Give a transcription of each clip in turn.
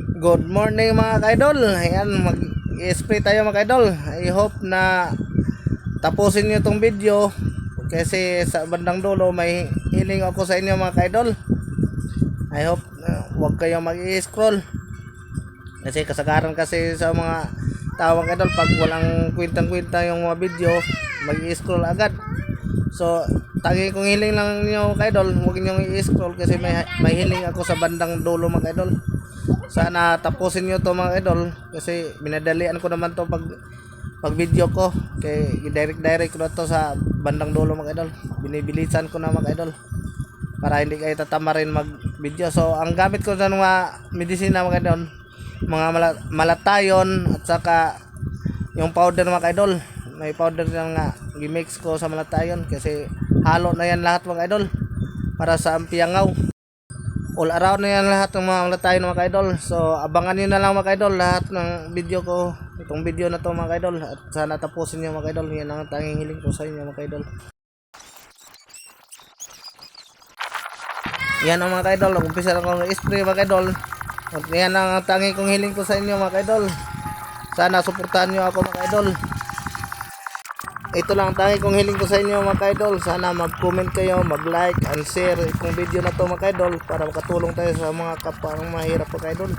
Good morning mga kaidol. Ayan, mag-spray tayo mga kaidol. I hope na tapusin nyo itong video kasi sa bandang dulo may hiling ako sa inyo mga kaidol. I hope huwag kayong mag-i-scroll kasi kasagaran kasi sa mga tao mga kaidol, pag walang kwentang-kwenta yung mga video, mag-i-scroll agad. So tangi kong hiling lang nyo mga kaidol, huwag nyo i-scroll kasi may hiling ako sa bandang dulo mga kaidol. Sana tapusin nyo to mga idol kasi binadalian ko naman to pag video ko kay direct ko na to sa bandang dulo mga idol. Binibilisan ko na mga idol para hindi kayo tatama rin mag video. So ang gamit ko sa mga medisina mga idol, mga malatayon at saka yung powder mga idol. May powder na nga gimix ko sa malatayon kasi halo na yan lahat mga idol para sa ampiangaw. All around na yan lahat ng mga malatayon mga idol. So abangan nyo na lang mga idol lahat ng video ko, itong video na to mga idol, at sana tapusin nyo mga idol. Yan ang tanging hiling ko sa inyo mga idol. Yan ang mga idol, umpisa lang akong spray mga idol. At yan ang tanging kong hiling ko sa inyo mga idol. Sana suportahan nyo ako mga idol. Ito lang tanging kong hiling ko sa inyo mga idol. Sana mag-comment kayo, mag-like and share itong video na to mga idol para makatulong tayo sa mga kapwa ng mahirap mga idol.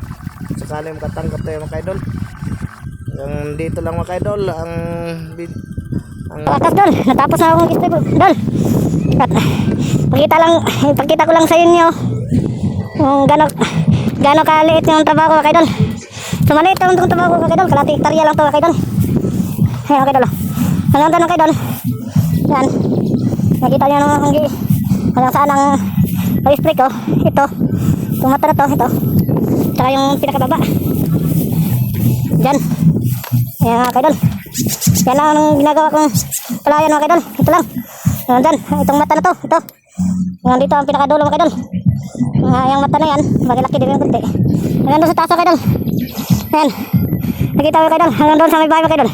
Sakali makatanggap tayo mga idol. Dito lang mga idol ang Wakas dol, natapos na akong isip dol. At ipakita ko lang sa inyo kung gano'ng kaliit yung trabaho mga idol. So maliit lang itong trabaho mga idol, kalahati hektarya lang ito mga idol. Ayan mga idol, hanggang doon mga idol. Yan, nakita nyo naman hanggang saan ang pag-spray ko. Ito, itong mata na to, ito, tsaka yung pinakababa dyan. Ayan mga idol, yan lang ang ginagawa kong palayan mga idol. Ito lang, dyan, itong mata na to, ito, dito ang pinakadulo mga idol. Yung mata na yan, magilaki din yung kunti. Hanggang doon sa taas mga idol. Ayan, nakita mga idol, hanggang doon sa may bahay mga idol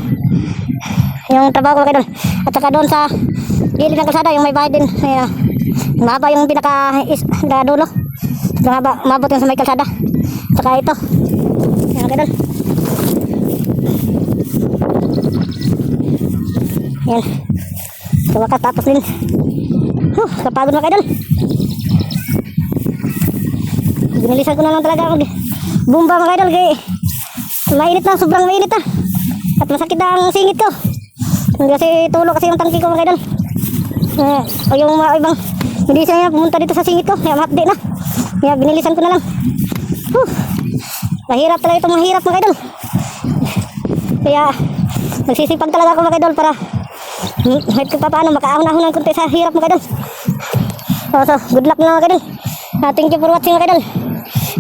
yung trabaho ko mga idol. At saka doon sa gilid ng kalsada yung may bahay din. Ayan, mahaba yung pinaka-dulo, mabot yung sa may kalsada. At saka ito, ayan mga idol. Ayan, sa wakas tapos din. Kapagod mga idol. Binilisan ko na lang talaga ang bumba mga idol kaya mainit na, sobrang mainit na. At masakit na ang singit ko kasi tulo kasi yung tangki ko mga idol. O yung mga ibang hindi siya pumunta dito sa singit ko kaya mahapdi na, kaya binilisan ko na lang. Mahirap talaga itong mahirap mga idol, kaya nagsisipag talaga ako mga idol para kahit pa paano makaahon-ahon ng kunti sa hirap mga idol. So good luck na mga idol. Thank you for watching mga idol,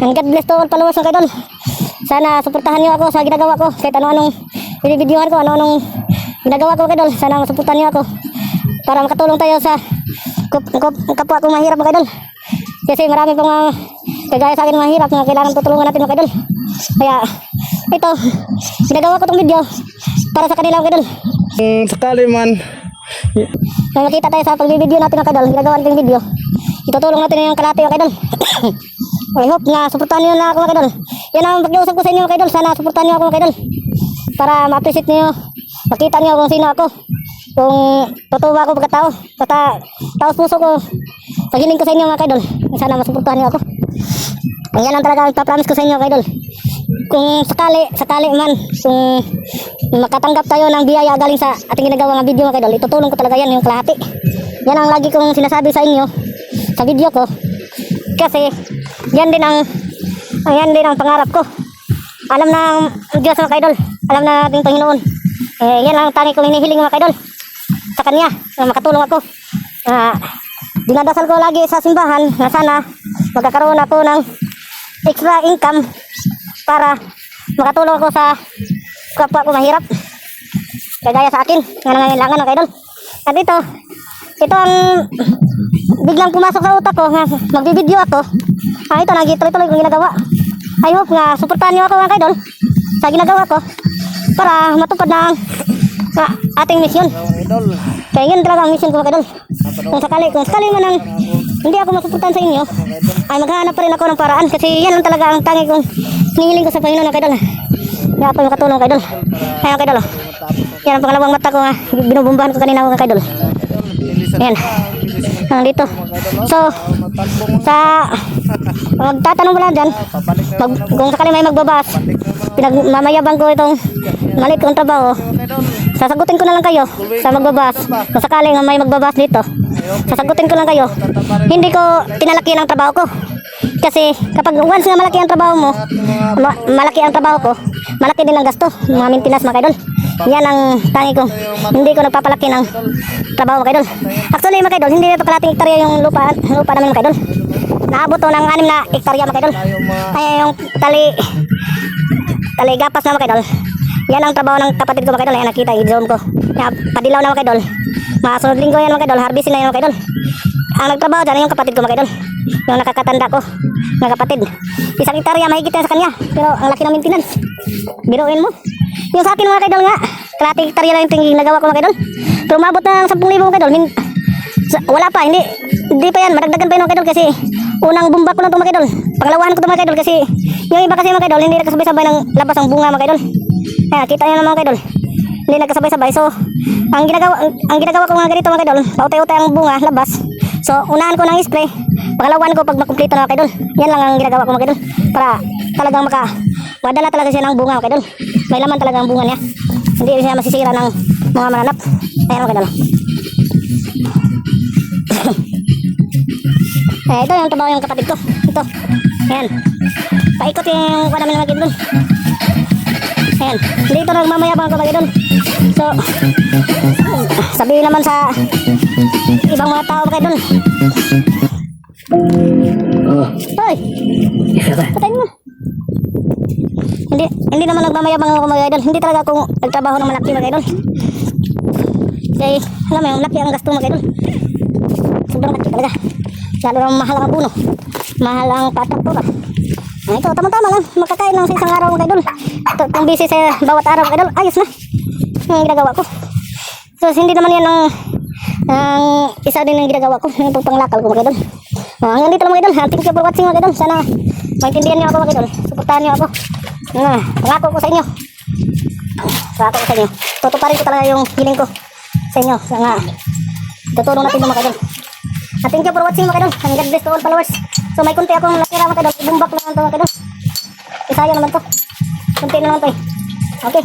and God bless to all followers mga idol. Sana suportahan niyo ako sa ginagawa ko, kahit ano-anong binibidyohan ko, ano-anong ginagawa ko mga idol. Sana masuportahan niyo ako para makatulong tayo sa kapwa kong mahirap mga idol. Kasi marami pang kagaya sa akin mahirap na kailangan tutulungan natin mga idol. Kaya ito, ginagawa ko itong video para sa kanila mga idol. Sakali man Kung makita tayo sa pagbibideo natin mga idol, ginagawa natin yung video, itutulong natin yung kalahati mga idol. I hope na suportahan niyo na ako mga idol. Yan ang pag-iusap ko sa inyo mga idol. Sana suportahan niyo ako mga idol para ma-appreciate niyo, makita niyo kung sino ako, kung totoo ba ako pagkatao, basta taos puso ko paghiling ko sa inyo mga idol. Sana masuportahan niyo ako. Yan lang talaga ang ipapromise ko sa inyo mga idol. Kung sakali man kung makatanggap tayo ng biyaya galing sa ating ginagawa ng video mga idol, itutulong ko talaga yan yung kalahati. Yan ang lagi kong sinasabi sa inyo sa video ko kasi yan din ang pangarap ko. Alam ng Diyos mga idol, alam na ating Panginoon, yan ang tangi kong hinihiling mga idol sa Kanya na makatulong ako. Dinadasal ko lagi sa simbahan na sana magkakaroon ako ng extra income para makatulong ako sa kapwa ko mahirap kagaya sa akin na nangangailangan mga idol. At ito ang biglang pumasok sa utak ko na magbibideo ako. Ito nagituloy-tuloy kong ginagawa. I hope nga suportahan niyo ako mga idol sa ginagawa ko para matupad na ating misyon. Kaya yun talaga ang mission ko mga idol. Kung sakali man ang hindi ako masuportahan sa inyo, ay maghahanap pa rin ako ng paraan kasi yan lang talaga ang tangi kong hinihiling ko sa Panginoon mga kaidol. Na ako yung katulong mga kaidol. Kaya mga kaidol. Yan ang pangalawang mata ko nga. Binubumbahan ko kanina mga kaidol. Yan. Dito. So, sa magtatanong mo lang dyan, kung sakali may magbabas, pinagmamayabang ko itong maliit kong trabaho, sasagutin ko na lang kayo sa magbabas. Kung sakali nga may magbabas dito, sasagutin ko lang kayo. Hindi ko tinalaki ang trabaho ko. Kasi kapag once nga malaki ang trabaho mo, malaki ang trabaho ko, malaki din ang gasto, mga maintenance mga kaidol. Yan ang tangi ko. Hindi ko nagpapalaki ng trabaho mga kaidol. Actually mga kaidol, hindi ito kalating hektarya yung lupa namin mga kaidol. Naabot to ng 6 na hektarya mga kaidol. Kaya yung tali gapas na mga kaidol. Yan ang trabaho ng kapatid ko mga kaidol. Ayan nakita, i-zoom ko. Yan, padilaw na mga kaidol. Mga sunod linggo yan mga kaidol, harvesting na yan mga kaidol. Ang nagtrabaho dyan yung kapatid ko mga kaidol. Yung nakakatanda ko na kapatid. 1 hektarya mahigit yan sa kanya. Pero ang laki ng maintenance. Biruin mo. Yung sa akin mga kaidol nga, kalating hektarya lang yung tingin nagawa ko mga kaidol. Pero umabot na ng 10,000 mga kaidol. Wala pa, hindi pa yan. Madagdagan pa yun mga kaidol kasi unang bumba ko na ito mga kaidol. Pangalawahan ko ito mga kaidol kasi yung iba kasi mga kaidol hindi nagkasabay-sabay ng labas ang bunga mga kaidol. Kaya kita nyo na mga kaidol. Hindi nagkasabay-sabay. So, ang ginagawa ko nga ganito mga kaidol, pautay-utay ang bunga, labas. So, unahan ko ng spray. Pangalawahan ko pag makumpleto na mga kaidol. Yan lang ang ginagawa ko mga kaidol. Para talagang madala talaga siya ng bunga mga kaidol. May laman talaga ang bunga niya. Hindi siya masisira ng mga mananap. Ayan mga kaidol. Ito yung trabaho yung kapatid ko. Ito. Ayan. Paikot yung kuha namin mga kaidol. Ayan. Dito nagmamayabang ako mga kaidol. So, sabihin naman sa ibang mga tao mga kaidol. Hoy! Patayin mo. Hindi naman nagmamayabang ako mga kaidol. Hindi talaga ako nagtrabaho ng malaki mga kaidol. Kasi, alam mo yung malaki ang gasto mga kaidol. Sobrang laki talaga. Lalo na mahal ang abuno. Mahal ang patraktura. Ito, tama-tama lang. Makakain lang sa isang araw mga kaidol. Kung busy sa bawat araw mga kaidol, ayos na. Ang ginagawa ko. So, hindi naman yan ang isa din ang ginagawa ko. Yung panglakal ko mga kaidol. Hanggang dito lang mga kaidol. Thank you for watching mga kaidol. Sana maintindihan niyo ako mga kaidol. Suportahan niyo ako. Pangako ko sa inyo. Pangako ko sa inyo. Tutuparin ko talaga yung hiling ko sa inyo. Nga, tutulong natin mga kaidol. Thank you for watching mga kaidol. And God bless to all followers. So may kunti akong nakira mga kaidol. Ibumbak lang ito mga kaidol. Isaya naman to. Kunti naman to eh. Okay.